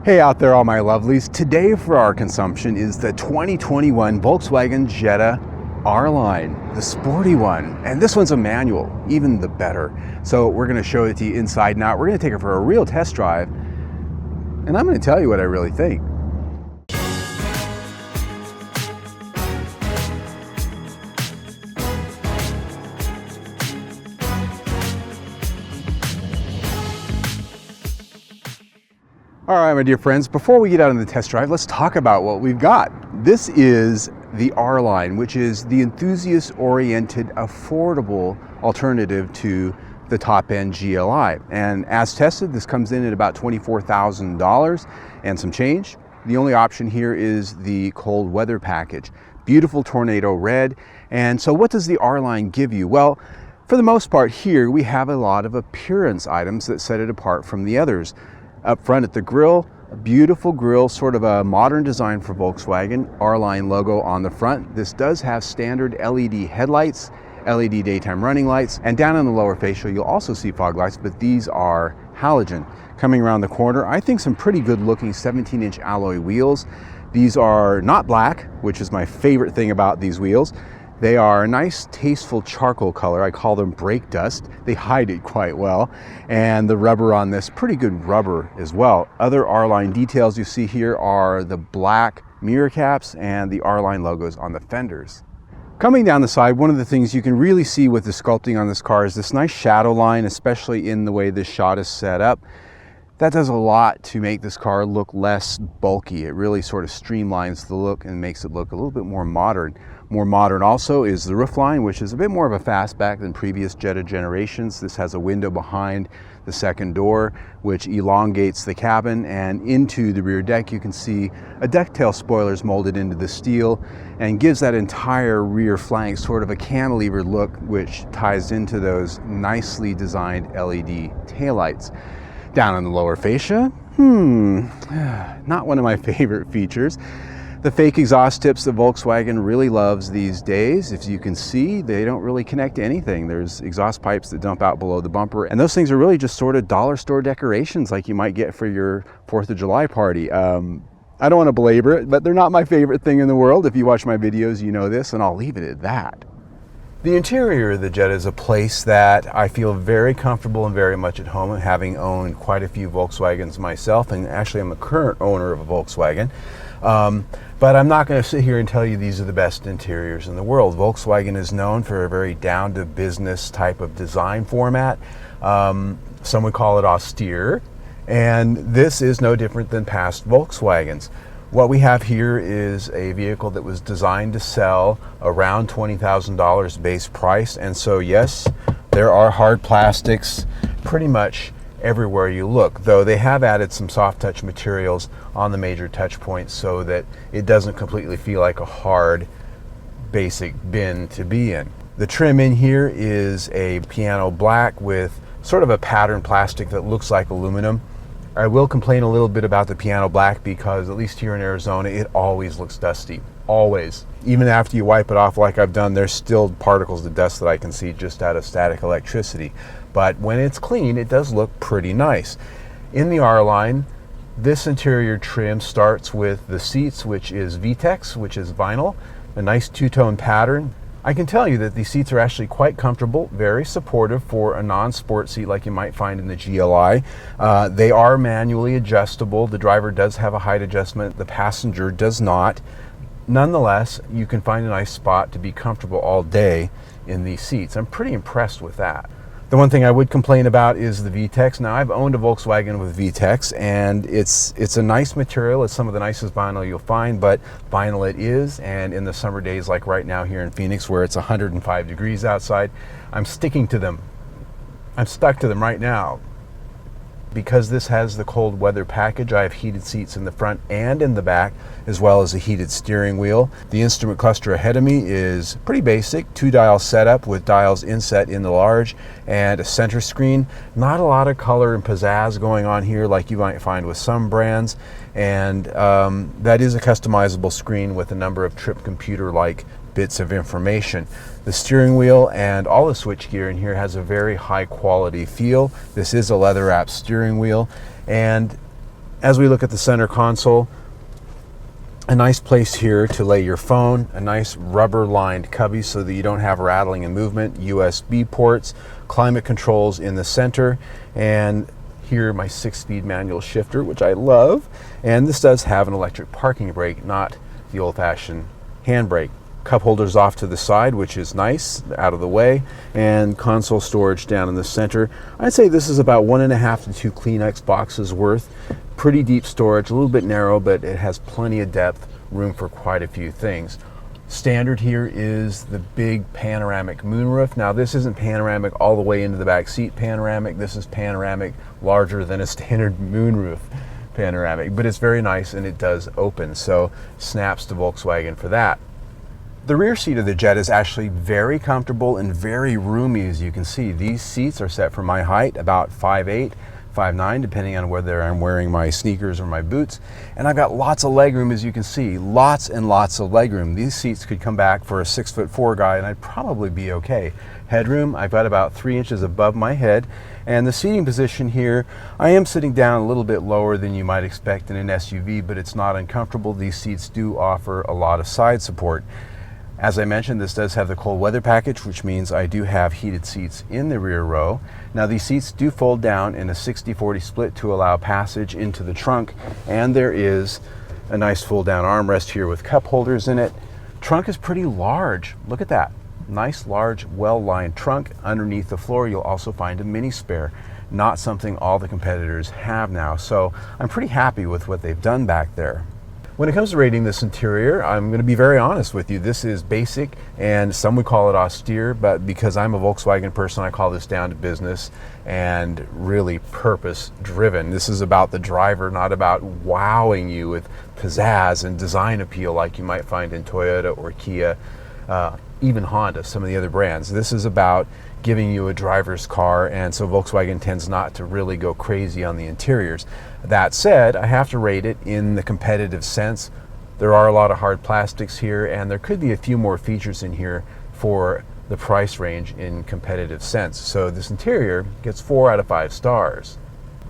Hey out there, all my lovelies. Today for our consumption is the 2021 Volkswagen Jetta R-Line, the sporty one. And this one's a manual, even the better. So we're gonna show it to you inside and out. We're gonna take it for a real test drive. And I'm gonna tell you what I really think. All right, my dear friends, before we get out on the test drive, let's talk about what we've got. This is the R-Line, which is the enthusiast-oriented, affordable alternative to the top-end GLI. And as tested, this comes in at about $24,000 and some change. The only option here is the cold weather package. Beautiful tornado red. And so what does the R-Line give you? Well, for the most part here, we have a lot of appearance items that set it apart from the others. Up front at the grille, a beautiful grille, sort of a modern design for Volkswagen, R-Line logo on the front. This does have standard LED headlights, LED daytime running lights, and down in the lower fascia you'll also see fog lights, but these are halogen. Coming around the corner, I think some pretty good looking 17-inch alloy wheels. These are not black, which is my favorite thing about these wheels. They are a nice, tasteful charcoal color. I call them brake dust. They hide it quite well. And the rubber on this, pretty good rubber as well. Other R-Line details you see here are the black mirror caps and the R-Line logos on the fenders. Coming down the side, one of the things you can really see with the sculpting on this car is this nice shadow line, especially in the way this shot is set up. That does a lot to make this car look less bulky. It really sort of streamlines the look and makes it look a little bit more modern. More modern also is the roofline, which is a bit more of a fastback than previous Jetta generations. This has a window behind the second door, which elongates the cabin, and into the rear deck you can see a decktail spoilers molded into the steel and gives that entire rear flank sort of a cantilever look, which ties into those nicely designed LED taillights. Down in the lower fascia, not one of my favorite features. The fake exhaust tips that Volkswagen really loves these days. If you can see, they don't really connect to anything. There's exhaust pipes that dump out below the bumper, and those things are really just sort of dollar store decorations like you might get for your 4th of July party. I don't want to belabor it, but they're not my favorite thing in the world. If you watch my videos, you know this, and I'll leave it at that. The interior of the Jetta is a place that I feel very comfortable and very much at home, having owned quite a few Volkswagens myself, and actually I'm a current owner of a Volkswagen. But I'm not going to sit here and tell you these are the best interiors in the world. Volkswagen is known for a very down-to-business type of design format. Some would call it austere, and this is no different than past Volkswagens. What we have here is a vehicle that was designed to sell around $20,000 base price, and so yes, there are hard plastics pretty much everywhere you look, though they have added some soft touch materials on the major touch points so that it doesn't completely feel like a hard basic bin to be in. The trim in here is a piano black with sort of a patterned plastic that looks like aluminum. I will complain a little bit about the piano black because at least here in Arizona it always looks dusty, always. Even after you wipe it off like I've done, there's still particles of dust that I can see just out of static electricity. But when it's clean, it does look pretty nice. In the R-Line, this interior trim starts with the seats, which is VTEX, which is vinyl, a nice two-tone pattern. I can tell you that these seats are actually quite comfortable, very supportive for a non-sport seat like you might find in the GLI. They are manually adjustable. The driver does have a height adjustment, the passenger does not. Nonetheless, you can find a nice spot to be comfortable all day in these seats. I'm pretty impressed with that. The one thing I would complain about is the VTEX. Now, I've owned a Volkswagen with VTEX, and it's a nice material. It's some of the nicest vinyl you'll find, but vinyl it is, and in the summer days like right now here in Phoenix where it's 105 degrees outside, I'm sticking to them. I'm stuck to them right now. Because this has the cold weather package, I have heated seats in the front and in the back, as well as a heated steering wheel. The instrument cluster ahead of me is pretty basic, 2-dial setup with dials inset in the large and a center screen. Not a lot of color and pizzazz going on here like you might find with some brands, and that is a customizable screen with a number of trip computer-like bits of information. The steering wheel and all the switchgear in here has a very high quality feel. This is a leather wrapped steering wheel, and As we look at the center console, a nice place here to lay your phone, a nice rubber lined cubby so that you don't have rattling and movement, USB ports, climate controls in the center, and here my 6-speed manual shifter, which I love. And this does have an electric parking brake, not the old-fashioned handbrake. Cup holders off to the side, which is nice, out of the way, and console storage down in the center. I'd say this is about 1.5 to 2 Kleenex boxes worth. Pretty deep storage, a little bit narrow, but it has plenty of depth, room for quite a few things. Standard here is the big panoramic moonroof. Now this isn't panoramic all the way into the back seat panoramic. This is panoramic larger than a standard moonroof panoramic, but it's very nice and it does open, so snaps to Volkswagen for that. The rear seat of the Jetta is actually very comfortable and very roomy, as you can see. These seats are set for my height, about 5'8", 5'9", depending on whether I'm wearing my sneakers or my boots. And I've got lots of legroom, as you can see, lots and lots of legroom. These seats could come back for a 6'4" guy and I'd probably be okay. Headroom, I've got about 3 inches above my head. And the seating position here, I am sitting down a little bit lower than you might expect in an SUV, but it's not uncomfortable. These seats do offer a lot of side support. As I mentioned, this does have the cold weather package, which means I do have heated seats in the rear row. Now these seats do fold down in a 60-40 split to allow passage into the trunk, and there is a nice fold down armrest here with cup holders in it. Trunk is pretty large. Look at that. Nice, large, well-lined trunk. Underneath the floor, you'll also find a mini spare. Not something all the competitors have now, so I'm pretty happy with what they've done back there. When it comes to rating this interior, I'm going to be very honest with you. This is basic, and some would call it austere, but because I'm a Volkswagen person, I call this down to business and really purpose-driven. This is about the driver, not about wowing you with pizzazz and design appeal like you might find in Toyota or Kia, even Honda, some of the other brands. This is about giving you a driver's car, and so Volkswagen tends not to really go crazy on the interiors. That said, I have to rate it in the competitive sense. There are a lot of hard plastics here, and there could be a few more features in here for the price range in competitive sense. So this interior gets 4 out of 5 stars.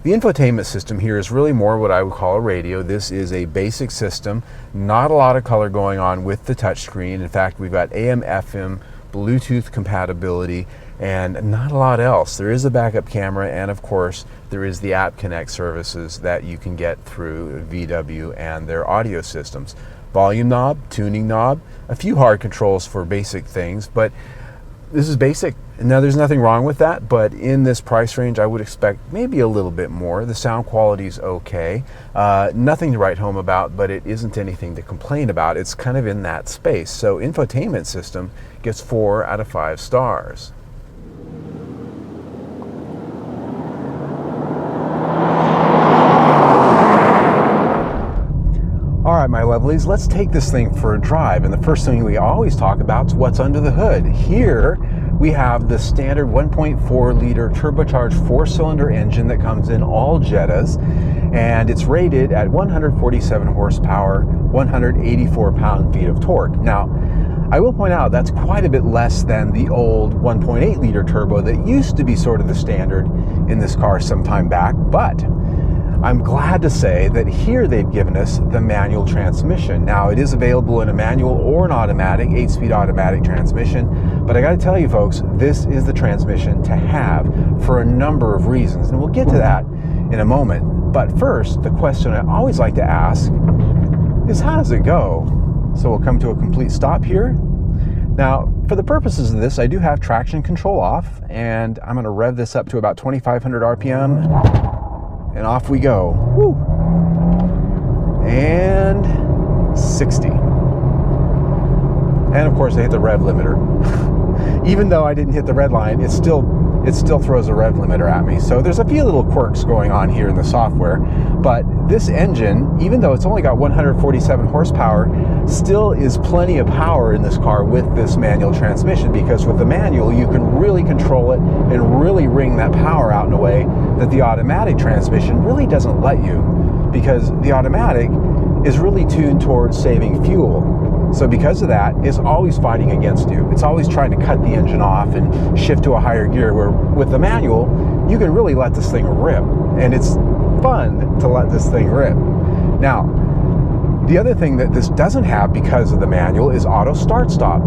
The infotainment system here is really more what I would call a radio. This is a basic system, not a lot of color going on with the touchscreen. In fact, we've got AM, FM, Bluetooth compatibility, and not a lot else. There is a backup camera, and of course there is the App Connect services that you can get through VW and their audio systems. Volume knob, tuning knob, a few hard controls for basic things, but this is basic. Now there's nothing wrong with that, but in this price range I would expect maybe a little bit more. The sound quality is okay. Nothing to write home about, but it isn't anything to complain about. It's kind of in that space. So infotainment system gets 4 out of 5 stars. All right, my lovelies, let's take this thing for a drive. And the first thing we always talk about is what's under the hood. Here we have the standard 1.4 liter turbocharged 4-cylinder engine that comes in all Jettas, and it's rated at 147 horsepower, 184 pound-feet of torque. Now, I will point out that's quite a bit less than the old 1.8 liter turbo that used to be sort of the standard in this car some time back, but I'm glad to say that here they've given us the manual transmission. Now, it is available in a manual or an automatic, 8-speed automatic transmission, but I gotta tell you folks, this is the transmission to have for a number of reasons, and we'll get to that in a moment. But first, the question I always like to ask is, how does it go? So we'll come to a complete stop here. Now, for the purposes of this, I do have traction control off, and I'm gonna rev this up to about 2,500 RPM. And off we go. Woo. And 60. And of course I hit the rev limiter. Even though I didn't hit the red line, it still throws a rev limiter at me. So there's a few little quirks going on here in the software, but this engine, even though it's only got 147 horsepower, still is plenty of power in this car with this manual transmission, because with the manual you can really control it and really wring that power out in a way that the automatic transmission really doesn't let you, because the automatic is really tuned towards saving fuel. So because of that, it's always fighting against you. It's always trying to cut the engine off and shift to a higher gear, where with the manual, you can really let this thing rip. And it's fun to let this thing rip. Now, the other thing that this doesn't have because of the manual is auto start-stop,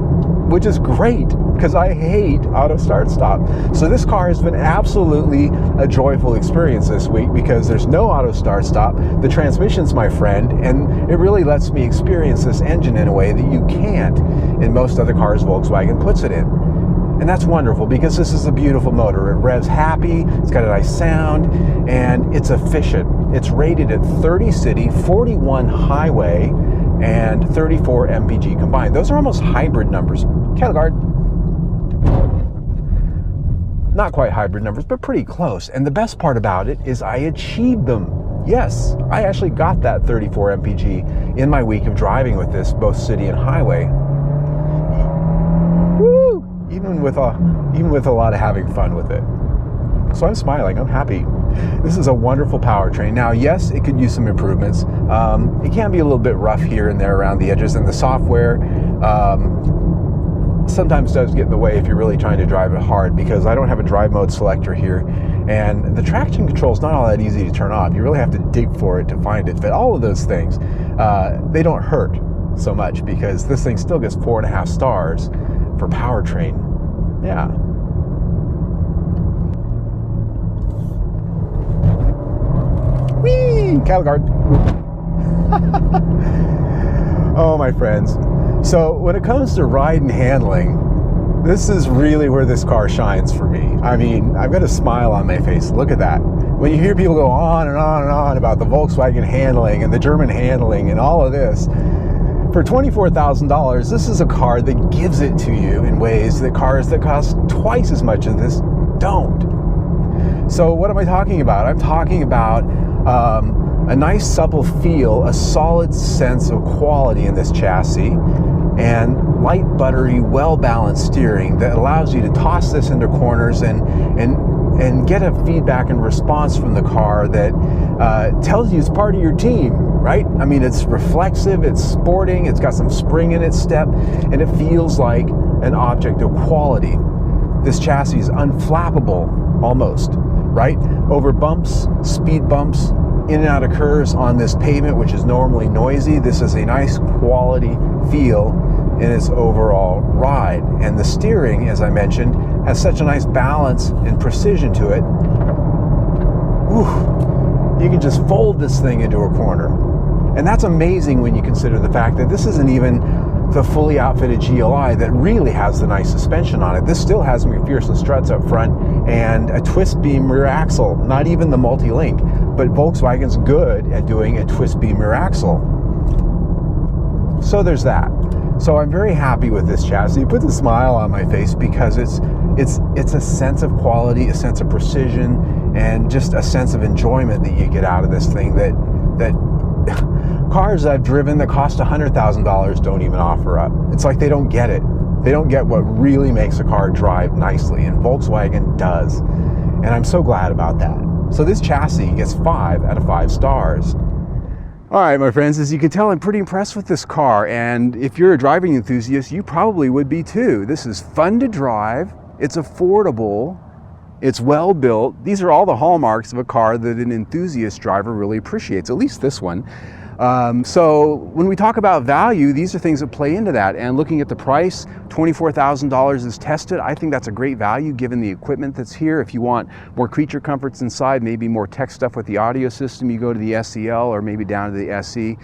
which is great because I hate auto start-stop. So this car has been absolutely a joyful experience this week because there's no auto start-stop. The transmission's my friend, and it really lets me experience this engine in a way that you can't in most other cars Volkswagen puts it in. And that's wonderful because this is a beautiful motor. It revs happy, it's got a nice sound, and it's efficient. It's rated at 30 city, 41 highway, and 34 mpg combined. Those are almost hybrid numbers. Cattle guard. Not quite hybrid numbers, but pretty close. And the best part about it is I achieved them. Yes, I actually got that 34 mpg in my week of driving with this, both city and highway. Woo! Even with a lot of having fun with it. So I'm smiling, I'm happy. This is a wonderful powertrain. Now, yes, it could use some improvements. It can be a little bit rough here and there around the edges, and the software sometimes does get in the way if you're really trying to drive it hard, because I don't have a drive mode selector here, and the traction control is not all that easy to turn off. You really have to dig for it to find it. But all of those things, they don't hurt so much because this thing still gets 4.5 stars for powertrain. Yeah. Whee! Cattle guard. Oh, my friends. So when it comes to ride and handling, this is really where this car shines for me. I mean, I've got a smile on my face. Look at that. When you hear people go on and on and on about the Volkswagen handling and the German handling and all of this, for $24,000, this is a car that gives it to you in ways that cars that cost twice as much as this don't. So what am I talking about? I'm talking about a nice supple feel, a solid sense of quality in this chassis, and light, buttery, well-balanced steering that allows you to toss this into corners and get a feedback and response from the car that tells you it's part of your team, right? I mean, it's reflexive, it's sporting, it's got some spring in its step, and it feels like an object of quality. This chassis is unflappable, almost, right? Over bumps, speed bumps, in and out of curves on this pavement, which is normally noisy. This is a nice quality feel in its overall ride. And the steering, as I mentioned, has such a nice balance and precision to it. Whew, you can just fold this thing into a corner. And that's amazing when you consider the fact that this isn't even the fully outfitted GLI that really has the nice suspension on it. This still has McPherson struts up front and a twist beam rear axle, not even the multi-link, but Volkswagen's good at doing a twist beam rear axle. So there's that. So I'm very happy with this chassis. It puts a smile on my face because it's a sense of quality, a sense of precision, and just a sense of enjoyment that you get out of this thing that cars I've driven that cost $100,000 don't even offer up. It's like they don't get it. They don't get what really makes a car drive nicely, and Volkswagen does. And I'm so glad about that. So this chassis gets 5 out of 5 stars. All right, my friends, as you can tell, I'm pretty impressed with this car, and if you're a driving enthusiast, you probably would be too. This is fun to drive, it's affordable, it's well built. These are all the hallmarks of a car that an enthusiast driver really appreciates, at least this one. So when we talk about value, these are things that play into that. And looking at the price, $24,000 is tested. I think that's a great value given the equipment that's here. If you want more creature comforts inside, maybe more tech stuff with the audio system, you go to the SEL or maybe down to the SE.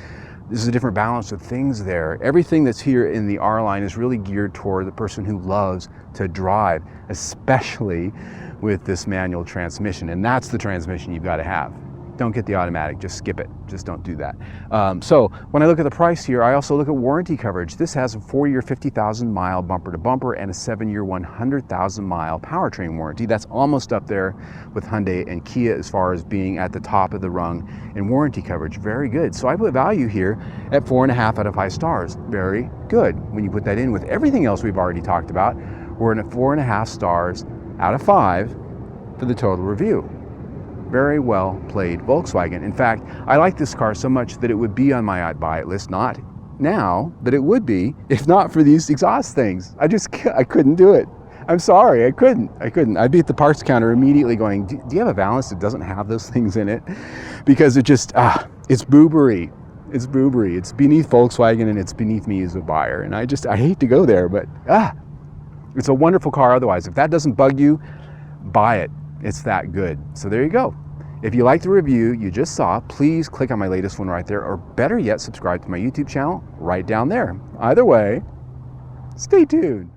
This is a different balance of things there. Everything that's here in the R-Line is really geared toward the person who loves to drive, especially with this manual transmission. And that's the transmission you've got to have. Don't get the automatic, just skip it. Just don't do that. So when I look at the price here, I also look at warranty coverage. This has a 4-year, 50,000 mile bumper to bumper and a 7-year, 100,000 mile powertrain warranty. That's almost up there with Hyundai and Kia as far as being at the top of the rung in warranty coverage. Very good. So I put value here at 4.5 out of 5 stars. Very good. When you put that in with everything else we've already talked about, we're in at 4.5 stars out of 5 for the total review. Very well played, Volkswagen. In fact, I like this car so much that it would be on my I'd buy it list, not now, but it would be if not for these exhaust things. I couldn't do it. I'm sorry, I couldn't. I'd be at the parts counter immediately going, do you have a Valence that doesn't have those things in it? Because it just, it's boobery. It's boobery. It's beneath Volkswagen and it's beneath me as a buyer. And I hate to go there, but it's a wonderful car otherwise. If that doesn't bug you, buy it. It's that good. So there you go. If you like the review you just saw, please click on my latest one right there, or better yet, subscribe to my YouTube channel right down there. Either way, stay tuned.